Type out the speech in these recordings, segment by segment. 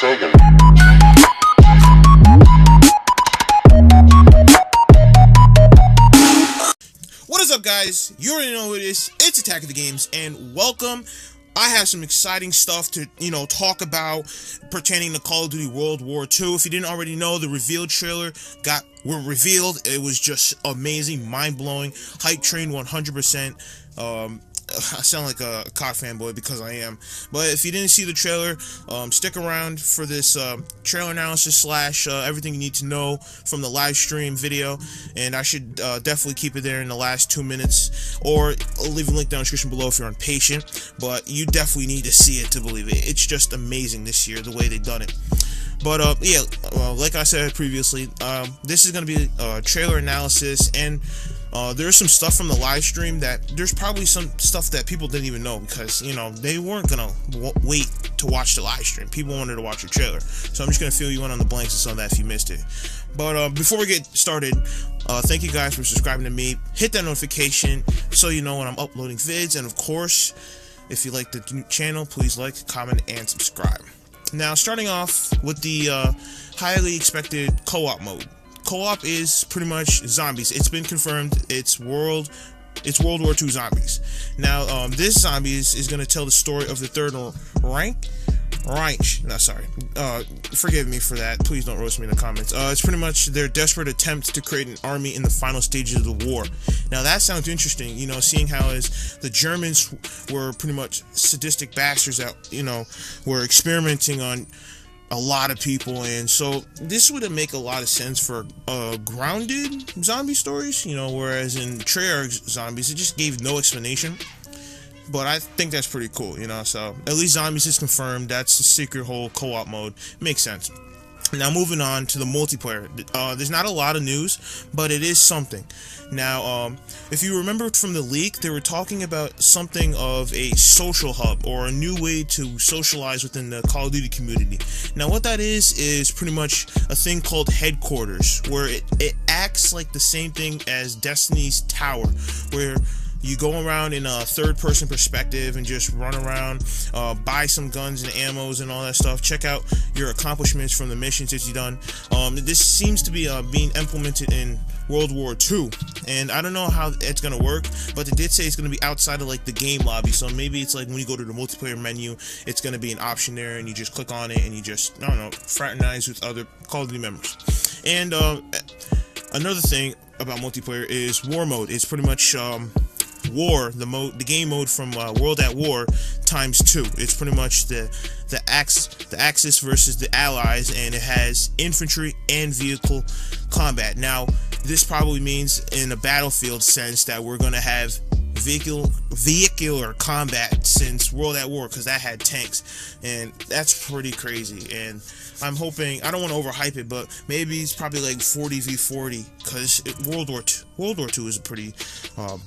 Sagan. What is up, guys? You already know who it is. It's Attack of the Games, and welcome. I have some exciting stuff to, talk about pertaining to Call of Duty World War II. If you didn't already know, the revealed trailer were revealed. It was just amazing, mind-blowing, hype train 100%. I sound like a COD fanboy because I am. But if you didn't see the trailer, stick around for this trailer analysis / everything you need to know from the live stream video. And I should definitely keep it there in the last 2 minutes. Or I'll leave a link down in the description below if you're impatient. But you definitely need to see it to believe it. It's just amazing this year, the way they've done it. But like I said previously, this is going to be a trailer analysis, and there's some stuff from the live stream that there's probably some stuff that people didn't even know because, they weren't going to wait to watch the live stream. People wanted to watch the trailer. So I'm just going to fill you in on the blanks and some of that if you missed it. But before we get started, thank you guys for subscribing to me. Hit that notification so you know when I'm uploading vids. And of course, if you like the channel, please like, comment, and subscribe. Now, starting off with the highly expected co-op mode. Co-op is pretty much zombies. It's been confirmed. It's World War II zombies. Now, this zombies is going to tell the story of the Third Reich. No, sorry. Forgive me for that. Please don't roast me in the comments. It's pretty much their desperate attempt to create an army in the final stages of the war. Now, that sounds interesting, seeing how as the Germans were pretty much sadistic bastards that, were experimenting on a lot of people, and so this would make a lot of sense for grounded zombie stories, whereas in Treyarch zombies, it just gave no explanation. But I think that's pretty cool, so at least zombies is confirmed. That's the secret whole co-op mode. Makes sense. Now, moving on to the multiplayer. There's not a lot of news, but it is something. Now, if you remember from the leak, they were talking about something of a social hub or a new way to socialize within the Call of Duty community. Now, what that is pretty much a thing called headquarters, where it acts like the same thing as Destiny's Tower, where you go around in a third-person perspective and just run around, buy some guns and ammos and all that stuff. Check out your accomplishments from the missions that you've done. This seems to be being implemented in World War II, and I don't know how it's going to work, but they did say it's going to be outside of like the game lobby, so maybe it's like when you go to the multiplayer menu, it's going to be an option there, and you just click on it, and you just, I don't know, fraternize with other Call of Duty members. And another thing about multiplayer is war mode. It's pretty much the game mode from World at War ×2. It's pretty much the Axis versus the Allies, and it has infantry and vehicle combat. Now, this probably means in a battlefield sense that we're going to have vehicular combat since World at War, because that had tanks, and that's pretty crazy. And I'm hoping, I don't want to overhype it, but maybe it's probably like 40v40, because World War II is a pretty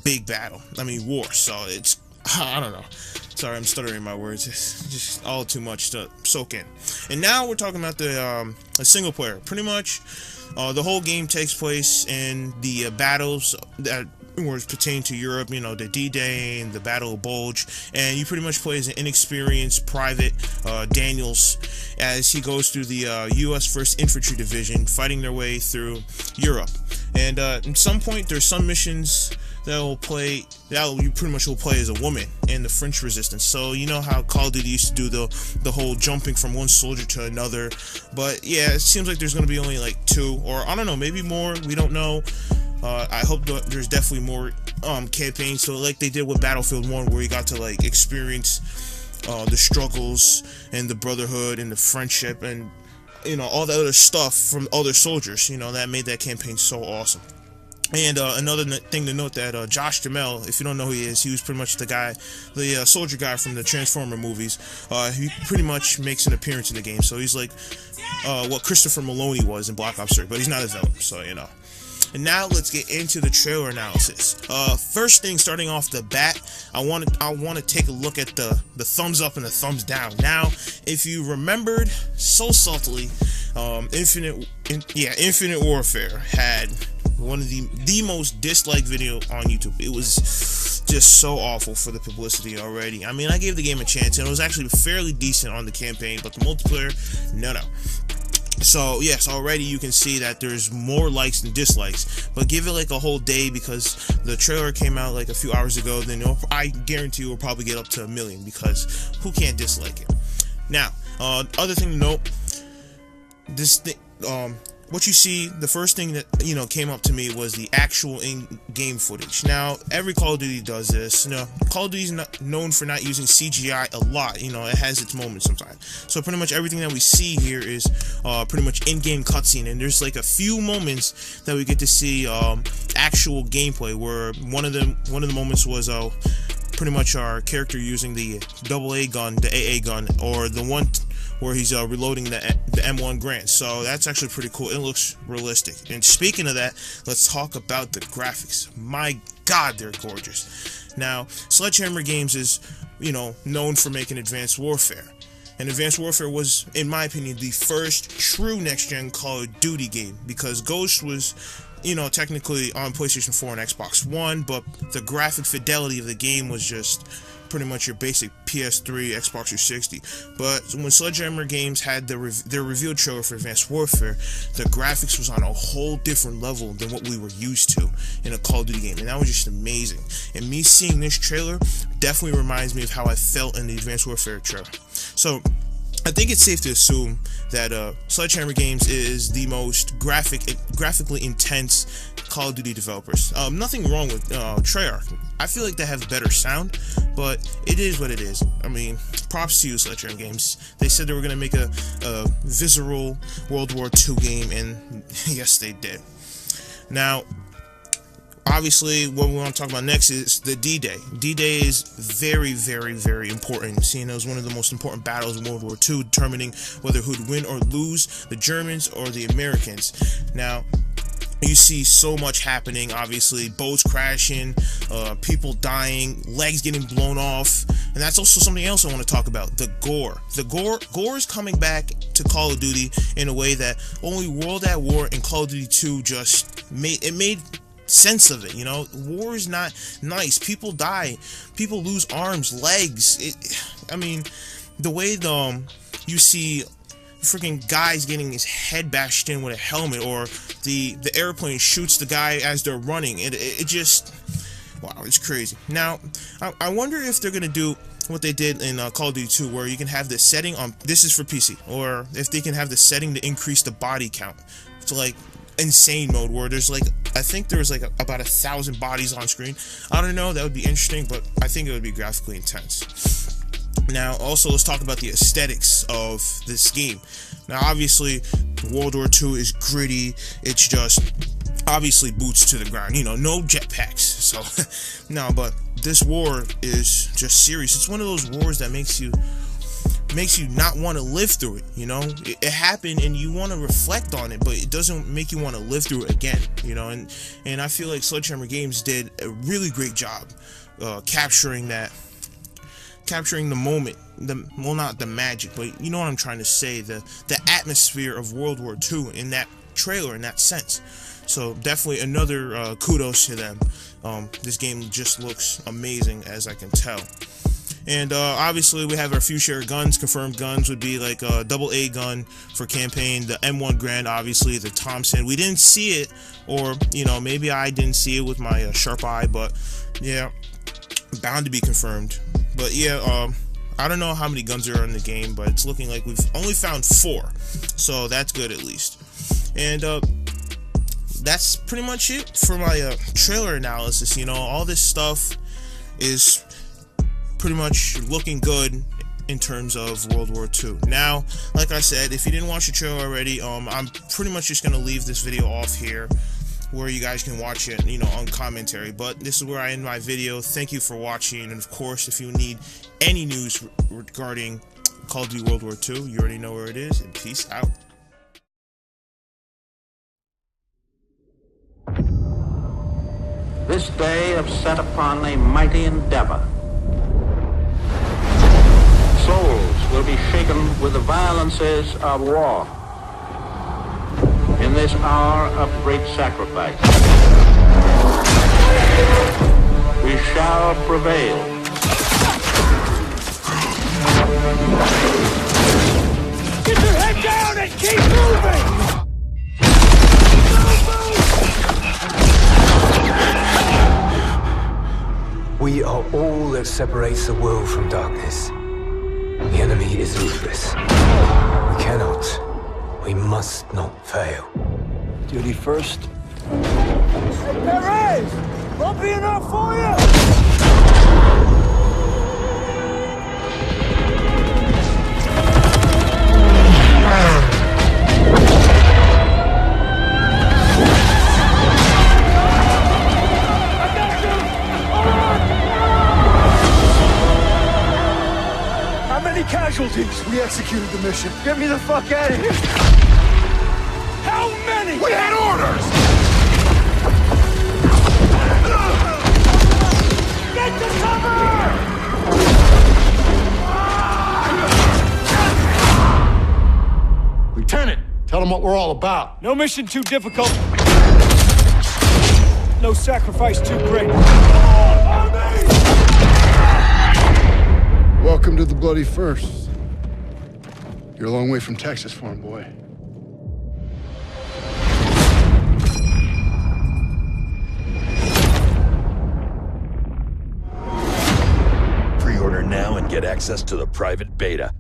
big battle. I mean, war, so it's, I don't know. Sorry, I'm stuttering my words. It's just all too much to soak in. And now we're talking about the single player. Pretty much, the whole game takes place in the battles that pertain to Europe, the D-Day and the Battle of Bulge, and you pretty much play as an inexperienced private, Daniels, as he goes through the U.S. 1st Infantry Division, fighting their way through Europe. And at some point, there's some missions that you pretty much will play as a woman in the French Resistance. So you know how Call of Duty used to do the whole jumping from one soldier to another. But yeah, it seems like there's going to be only like 2, or I don't know, maybe more. We don't know. I hope there's definitely more campaigns, so like they did with Battlefield 1, where you got to like experience the struggles and the brotherhood and the friendship and all the other stuff from other soldiers. That made that campaign so awesome. And another thing to note that Josh Duhamel, if you don't know who he is, he was pretty much the soldier guy from the Transformer movies. He pretty much makes an appearance in the game, so he's like what Christopher Maloney was in Black Ops 3, but he's not a villain, so And now let's get into the trailer analysis. First thing, starting off the bat, I want to take a look at the thumbs up and the thumbs down. Now, if you remembered so subtly, Infinite Warfare had one of the most disliked video on YouTube. It was just so awful for the publicity already. I mean, I gave the game a chance, and it was actually fairly decent on the campaign, but the multiplayer, no. So yes, already you can see that there's more likes than dislikes, but give it like a whole day, because the trailer came out like a few hours ago, then I guarantee we'll probably get up to 1 million, because who can't dislike it? Now, other thing to note, this thing, what you see, the first thing that came up to me was the actual in-game footage. Now, every Call of Duty does this. Call of Duty is not known for not using CGI a lot. It has its moments sometimes. So pretty much everything that we see here is pretty much in-game cutscene, and there's like a few moments that we get to see actual gameplay. Where one of the moments was pretty much our character using the WWII gun, the AA gun, or the one where he's reloading the M1 Garand. So that's actually pretty cool. It looks realistic. And speaking of that, let's talk about the graphics. My God, they're gorgeous. Now, Sledgehammer Games is, known for making Advanced Warfare. And Advanced Warfare was, in my opinion, the first true next-gen Call of Duty game, because Ghost was, technically on PlayStation 4 and Xbox One, but the graphic fidelity of the game was just pretty much your basic PS3, Xbox 360. But when Sledgehammer Games had their reveal trailer for Advanced Warfare, the graphics was on a whole different level than what we were used to in a Call of Duty game, and that was just amazing. And me seeing this trailer definitely reminds me of how I felt in the Advanced Warfare trailer. So I think it's safe to assume that Sledgehammer Games is the most graphically intense Call of Duty developers. Nothing wrong with Treyarch. I feel like they have better sound, but it is what it is. I mean, props to you, Sledgehammer Games. They said they were going to make a visceral World War II game, and yes, they did. Now, obviously, what we want to talk about next is the D-Day. D-Day is very, very, very important, seeing it was one of the most important battles in World War II, determining whether who'd win or lose, the Germans or the Americans. Now, you see so much happening, obviously, boats crashing, people dying, legs getting blown off, and that's also something else I want to talk about, the gore. The gore is coming back to Call of Duty in a way that only World at War and Call of Duty 2 just made sense of it. War is not nice. People die, people lose arms, legs. I mean, the way you see freaking guys getting his head bashed in with a helmet, or the airplane shoots the guy as they're running, it just, wow, it's crazy. Now, I wonder if they're gonna do what they did in Call of Duty 2, where you can have the setting on, this is for PC, or if they can have the setting to increase the body count to like insane mode, where there's like, I think there was like about 1,000 bodies on screen. I don't know, that would be interesting, but I think it would be graphically intense. Now, also, let's talk about the aesthetics of this game. Now, obviously, World War II is gritty. It's just, obviously, boots to the ground. No jetpacks. So, no, but this war is just serious. It's one of those wars that makes you not want to live through it. It happened, and you want to reflect on it, but it doesn't make you want to live through it again. And I feel like Sledgehammer Games did a really great job capturing the moment, well, not the magic, but you know what I'm trying to say, the atmosphere of World War II in that trailer, in that sense. So definitely another kudos to them. This game just looks amazing, as I can tell. And obviously we have our few share guns. Confirmed guns would be like a WWII gun for campaign, the M1 Garand, obviously the Thompson. We didn't see it, or maybe I didn't see it with my sharp eye, but yeah, bound to be confirmed. But yeah, I don't know how many guns are in the game, but it's looking like we've only found 4, so that's good at least. And that's pretty much it for my trailer analysis. All this stuff is pretty much looking good in terms of World War II. Now, like I said, if you didn't watch the trailer already, I'm pretty much just gonna leave this video off here, where you guys can watch it, on commentary. But this is where I end my video. Thank you for watching, and of course, if you need any news regarding Call of Duty World War II, you already know where it is, and peace out. This day have set upon a mighty endeavor. Souls will be shaken with the violences of war. In in this hour of great sacrifice. We shall prevail. Get your head down and keep moving! We are all that separates the world from darkness. The enemy is ruthless. We cannot, we must not fail. Duty first. There is! Won't be enough for you! How many casualties? We executed the mission. Get me the fuck out of here! How many? We had orders! Get to cover! Lieutenant, tell them what we're all about. No mission too difficult. No sacrifice too great. Welcome to the Bloody First. You're a long way from Texas, farm boy. Pre-order now and get access to the private beta.